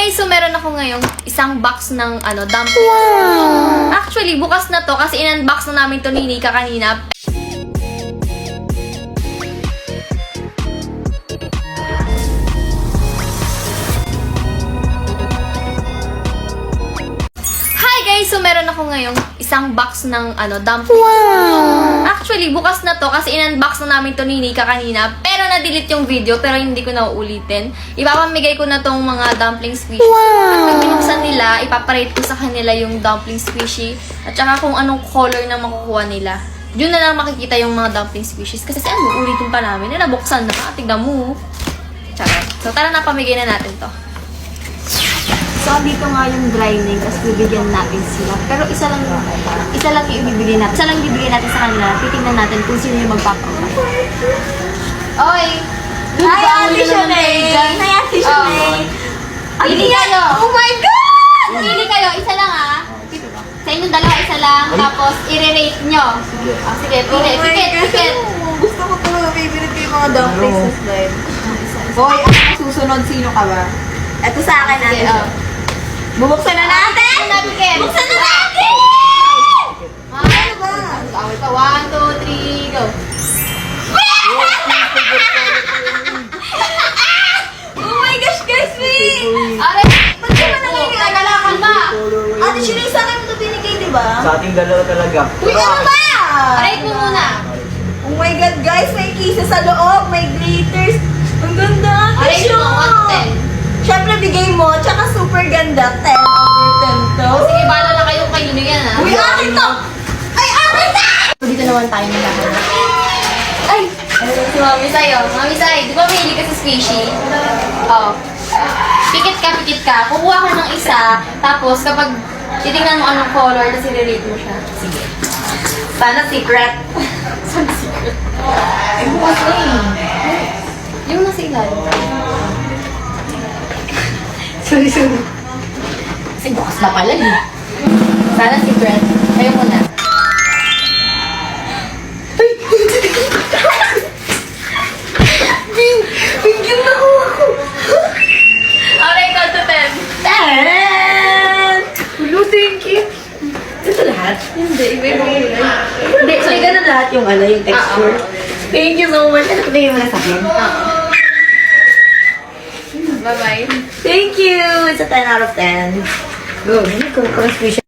guys, so meron ako ngayong isang box ng dumplings. Wow! Actually, bukas na to kasi in-unbox na namin to ni Nika kanina. Hi guys, so meron ako ngayong isang box ng dumplings. Wow! Actually, bukas na to kasi in-unbox na namin to ni Nika kanina. Pero na-delete yung video, pero hindi ko na uulitin. Ipapamigay ko na tong mga dumpling squishy. Wow! At pag binuksan nila, ipaparate ko sa kanila yung dumpling squishy. At saka kung anong color na makukuha nila. Yun na lang makikita yung mga dumpling squishies. Kasi ulitin pa namin. Nabuksan na. Tignan mo. Tsaka. So tara na, pamigay na natin to. So, dito nga yung grinding, tapos bibigyan natin sila. Pero isa lang yung ibibigay natin. Isa lang ibibigay natin sa kanila. Titingnan natin kung sino yung magpapakita. Oy! Hi, Ate Shanae! Hi, Ate Shanae! Pili kayo! Oh my God! Pili kayo, isa lang Sa inyong dalawa, isa lang. Tapos, i-rate nyo. Sige, pili. Pikit. Gusto ko talaga, favorite ko yung mga dumplings sa slime. Hoy, ako susunod, sino ka ba? Ito sa akin, Ate. Bubuksan na natin! Buksan na natin! Ano ba? Awal pa. 1, 2, 3, go. Oh my gosh, guys, wait! Are, Ba't ka ba nangyayari? nagalakan ba? Ate Shanae, sa akin mo ito binigay, di ba? Sa ating dalawa talaga. Uy, ano ba? Rate mo muna. Oh my God, guys, may kisses sa loob, may glitters. Ang ganda, Ate Rate mo, 1 to 10. Siyempre, bigay mo, tsaka super ganda, 10 over 10 to. Sige, bala na kayong kayo yan, ha? Uy, akin to! Ay, akin to! Dito naman tayo ng lahat. Ay! Si Mami Sai, oh. Mami Sai, di ba mahilig ka sa squishy? Oh. Pikit ka. Kukuha ka ng isa, tapos kapag titingnan mo anong color, tapos i-rate mo siya. Sige. Sana secret. Sana secret. Ay, bukas na eh. Yung nasa ilalim. Sorry. Kasi bukas na pala eh. Sana secret. Kayo muna. Bigyan na ako. Okay, count to 10. 10! Hello, thank you. Ito lahat? Hindi, iba-ibang kulay. Hindi, so ganun lahat yung yung texture. Thank you so much. Ano tingin mo na sa akin? Bye-bye. Thank you! It's a 10 out of 10. Go, hindi ko squishy.